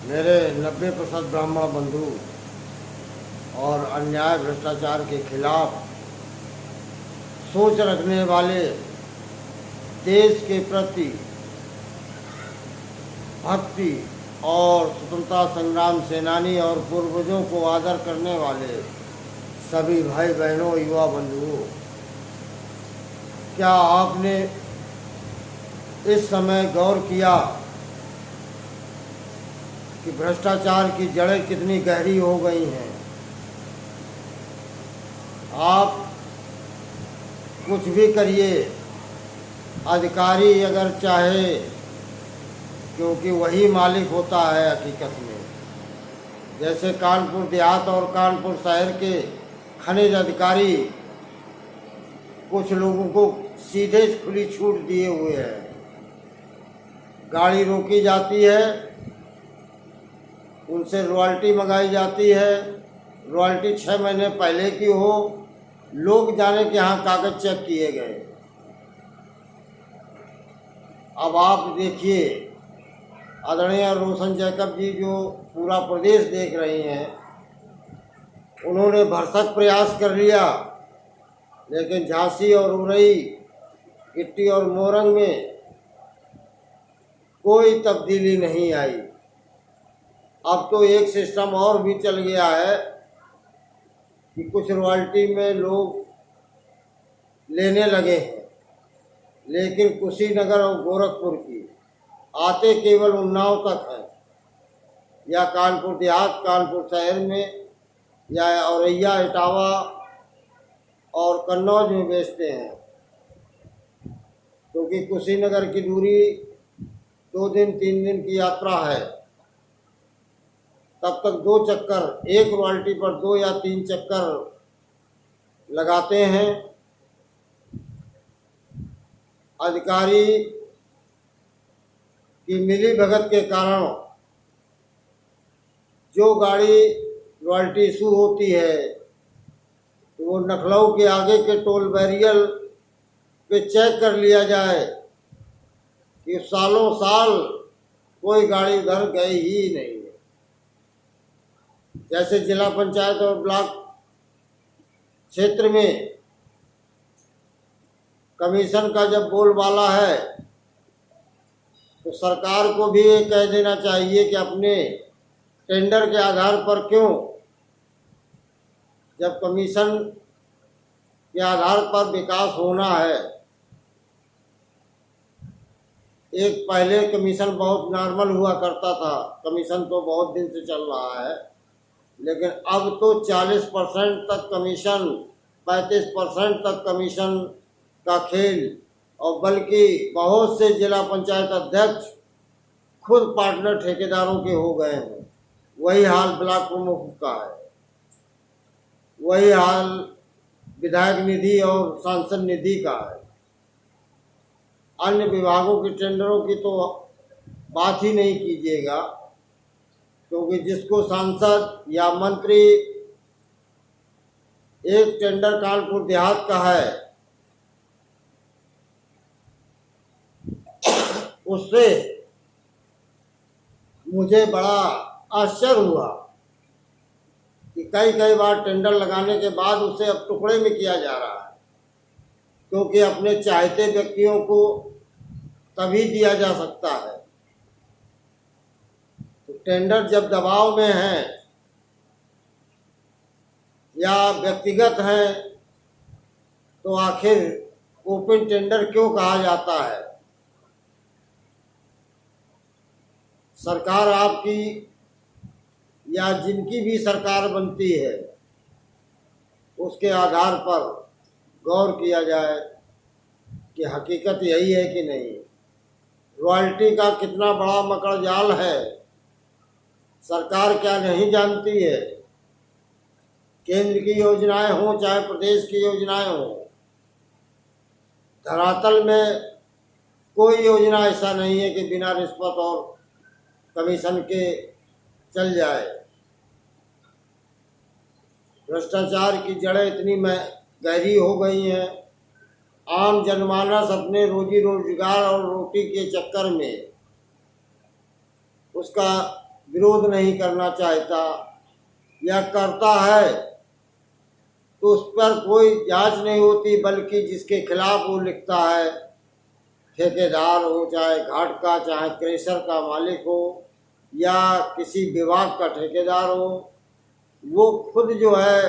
मेरे 90% ब्राह्मण बंधु और अन्याय भ्रष्टाचार के खिलाफ सोच रखने वाले, देश के प्रति भक्ति और स्वतंत्रता संग्राम सेनानी और पूर्वजों को आदर करने वाले सभी भाई बहनों, युवा बंधुओं, क्या आपने इस समय गौर किया कि भ्रष्टाचार की जड़ें कितनी गहरी हो गई हैं? आप कुछ भी करिए, अधिकारी अगर चाहे, क्योंकि वही मालिक होता है हकीकत में। जैसे कानपुर देहात और कानपुर शहर के खनिज अधिकारी कुछ लोगों को सीधे खुली छूट दिए हुए हैं। गाड़ी रोकी जाती है, उनसे रॉयल्टी मंगाई जाती है, रॉयल्टी 6 महीने पहले की हो, लोग जाने कि हाँ कागज चेक किए गए। अब आप देखिए, आदरणीय रोशन जैकब जी जो पूरा प्रदेश देख रही हैं, उन्होंने भरसक प्रयास कर लिया, लेकिन झांसी और उरई, गिट्टी और मोरंग में कोई तब्दीली नहीं आई। अब तो एक सिस्टम और भी चल गया है कि कुछ रॉयल्टी में लोग लेने लगे हैं, लेकिन कुशीनगर और गोरखपुर की आते केवल उन्नाव तक हैं, या कानपुर देहात, कानपुर शहर में, या औरैया, इटावा और कन्नौज में बेचते हैं। क्योंकि कुशीनगर की दूरी 2 दिन 3 दिन की यात्रा है, तब तक 2 चक्कर, एक रॉयल्टी पर 2 या 3 चक्कर लगाते हैं। अधिकारी की मिली भगत के कारण जो गाड़ी रॉयल्टी इशू होती है, तो वो लखनऊ के आगे के टोल बैरियर पे चेक कर लिया जाए कि सालों साल कोई गाड़ी उधर गई ही नहीं है। जैसे जिला पंचायत और ब्लॉक क्षेत्र में कमीशन का जब बोलबाला है, तो सरकार को भी ये कह देना चाहिए कि अपने टेंडर के आधार पर क्यों, जब कमीशन के आधार पर विकास होना है। एक पहले कमीशन बहुत नॉर्मल हुआ करता था, कमीशन तो बहुत दिन से चल रहा है, लेकिन अब तो 40% तक कमीशन, 35% तक कमीशन का खेल, और बल्कि बहुत से जिला पंचायत अध्यक्ष खुद पार्टनर ठेकेदारों के हो गए हैं। वही हाल ब्लॉक प्रमुख का है, वही हाल विधायक निधि और सांसद निधि का है। अन्य विभागों के टेंडरों की तो बात ही नहीं कीजिएगा, क्योंकि जिसको सांसद या मंत्री, एक टेंडर कानपुर देहात का है, उससे मुझे बड़ा आश्चर्य हुआ कि कई बार टेंडर लगाने के बाद उसे अब टुकड़े में किया जा रहा है, क्योंकि अपने चाहते व्यक्तियों को तभी दिया जा सकता है। तो टेंडर जब दबाव में है या व्यक्तिगत है, तो आखिर ओपन टेंडर क्यों कहा जाता है? सरकार आपकी या जिनकी भी सरकार बनती है, उसके आधार पर गौर किया जाए कि हकीकत यही है कि नहीं। रॉयल्टी का कितना बड़ा मकड़जाल है, सरकार क्या नहीं जानती है? केंद्र की योजनाएं हों चाहे प्रदेश की योजनाएं हों, धरातल में कोई योजना ऐसा नहीं है कि बिना रिश्वत और कमीशन के चल जाए। भ्रष्टाचार की जड़ें इतनी गहरी हो गई हैं, आम जनमानस अपने रोजी रोजगार और रोटी के चक्कर में उसका विरोध नहीं करना चाहता या करता है तो उस पर कोई जांच नहीं होती, बल्कि जिसके खिलाफ वो लिखता है, ठेकेदार हो, चाहे घाट का, चाहे क्रेशर का मालिक हो या किसी विभाग का ठेकेदार हो, वो खुद जो है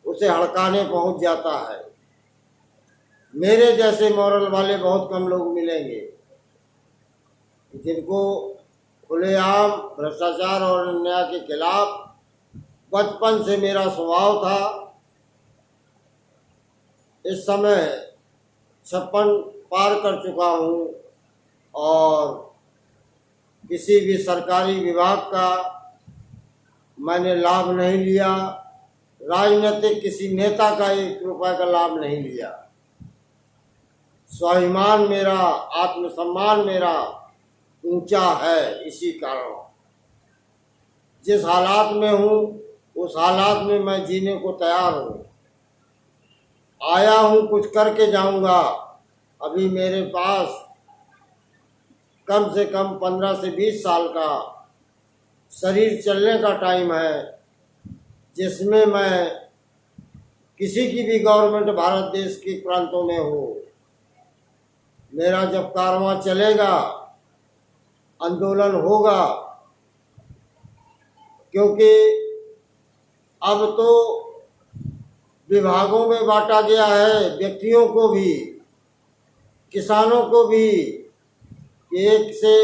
उसे हड़काने पहुंच जाता है। मेरे जैसे मॉरल वाले बहुत कम लोग मिलेंगे जिनको खुलेआम भ्रष्टाचार और अन्याय के खिलाफ बचपन से मेरा स्वभाव था। इस समय 56 पार कर चुका हूँ और किसी भी सरकारी विभाग का मैंने लाभ नहीं लिया, राजनीतिक किसी नेता का 1 रुपये का लाभ नहीं लिया। स्वाभिमान मेरा, आत्मसम्मान मेरा ऊंचा है। इसी कारण जिस हालात में हूँ उस हालात में मैं जीने को तैयार हूँ। आया हूँ, कुछ करके जाऊँगा। अभी मेरे पास कम से कम 15 से 20 साल का शरीर चलने का टाइम है, जिसमें मैं किसी की भी गवर्नमेंट भारत देश के प्रांतों में हो, मेरा जब कारवां चलेगा, आंदोलन होगा, क्योंकि अब तो विभागों में बांटा गया है, व्यक्तियों को भी, किसानों को भी। 1 से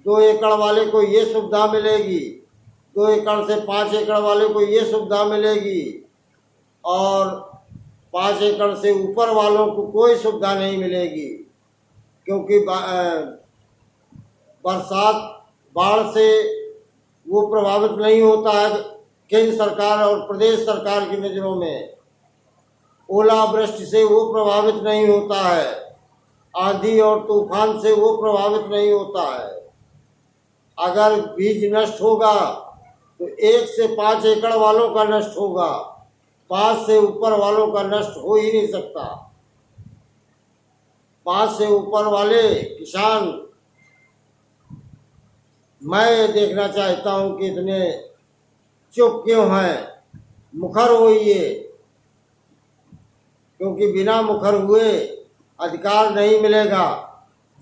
2 एकड़ वाले को ये सुविधा मिलेगी, 2 एकड़ से 5 एकड़ वाले को ये सुविधा मिलेगी, और 5 एकड़ से ऊपर वालों को कोई सुविधा नहीं मिलेगी, क्योंकि बरसात, बाढ़ से वो प्रभावित नहीं होता है केंद्र सरकार और प्रदेश सरकार की नज़रों में। ओलावृष्टि से वो प्रभावित नहीं होता है, आंधी और तूफान से वो प्रभावित नहीं होता है। अगर बीज नष्ट होगा तो 1 से 5 एकड़ वालों का नष्ट होगा, 5 से ऊपर वालों का नष्ट हो ही नहीं सकता। 5 से ऊपर वाले किसान, मैं देखना चाहता हूं कि इतने चुप क्यों हैं, मुखर होइए, क्योंकि बिना मुखर हुए अधिकार नहीं मिलेगा।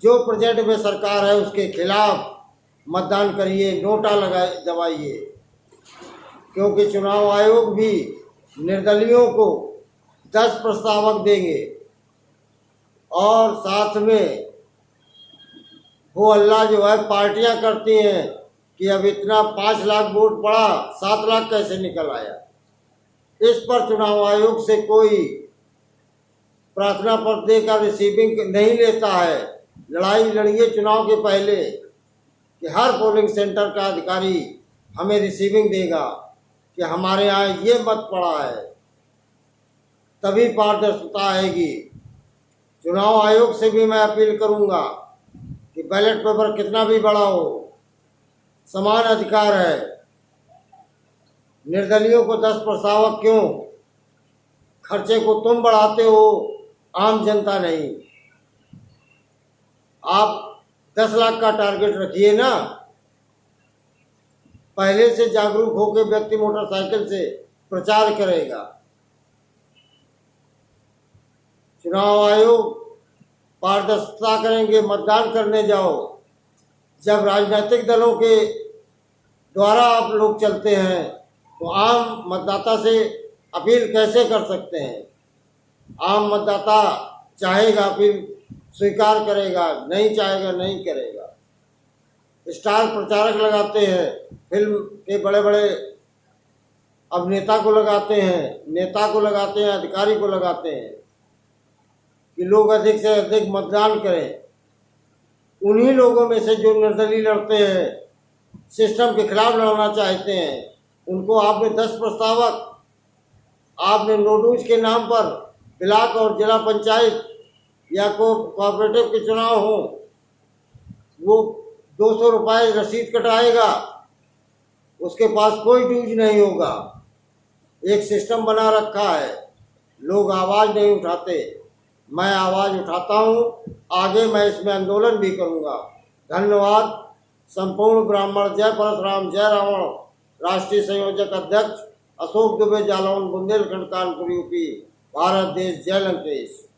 जो प्रेजेंट में सरकार है उसके खिलाफ मतदान करिए, नोटा लगाए, दबाइए, क्योंकि चुनाव आयोग भी निर्दलियों को 10 प्रस्तावक देंगे और साथ में वो अल्लाह जो है पार्टियां करती हैं कि अब इतना 5 लाख वोट पड़ा, 7 लाख कैसे निकल आया। इस पर चुनाव आयोग से कोई प्रार्थना पत्र देकर रिसीविंग नहीं लेता है। लड़ाई लड़िए चुनाव के पहले कि हर पोलिंग सेंटर का अधिकारी हमें रिसीविंग देगा कि हमारे यहाँ ये मत पड़ा है, तभी पारदर्शिता आएगी। चुनाव आयोग से भी मैं अपील करूंगा कि बैलेट पेपर कितना भी बड़ा हो, समान अधिकार है। निर्दलियों को 10 प्रस्तावक क्यों? खर्चे को तुम बढ़ाते हो, आम जनता नहीं। आप 10 लाख का टारगेट रखिए ना। पहले से जागरूक होकर व्यक्ति मोटरसाइकिल से प्रचार करेगा। चुनाव आयोग पारदर्शिता करेंगे, मतदान करने जाओ। जब राजनीतिक दलों के द्वारा आप लोग चलते हैं तो आम मतदाता से अपील कैसे कर सकते हैं? आम मतदाता चाहेगा अपील स्वीकार करेगा, नहीं चाहेगा नहीं करेगा। स्टार प्रचारक लगाते हैं, फिल्म के बड़े बड़े अभिनेता को लगाते हैं, नेता को लगाते हैं, अधिकारी को लगाते हैं कि लोग अधिक से अधिक मतदान करें। उन्हीं लोगों में से जो निर्दलीय लड़ते हैं, सिस्टम के खिलाफ लड़ना चाहते हैं, उनको आपने 10 प्रस्तावक, आपने नोटूज के नाम पर ब्लॉक और जिला पंचायत या कोऑपरेटिव के चुनाव हो, वो 200 रुपये रसीद कटाएगा, उसके पास कोई ड्यूज नहीं होगा। एक सिस्टम बना रखा है, लोग आवाज़ नहीं उठाते। मैं आवाज़ उठाता हूँ, आगे मैं इसमें आंदोलन भी करूँगा। धन्यवाद। संपूर्ण ब्राह्मण, जय परशुराम, जय रावण। राष्ट्रीय संयोजक अध्यक्ष अशोक दुबे, जालौन, बुंदेलखंड, कानपुर, यूपी, भारत देश। जय लंकेश।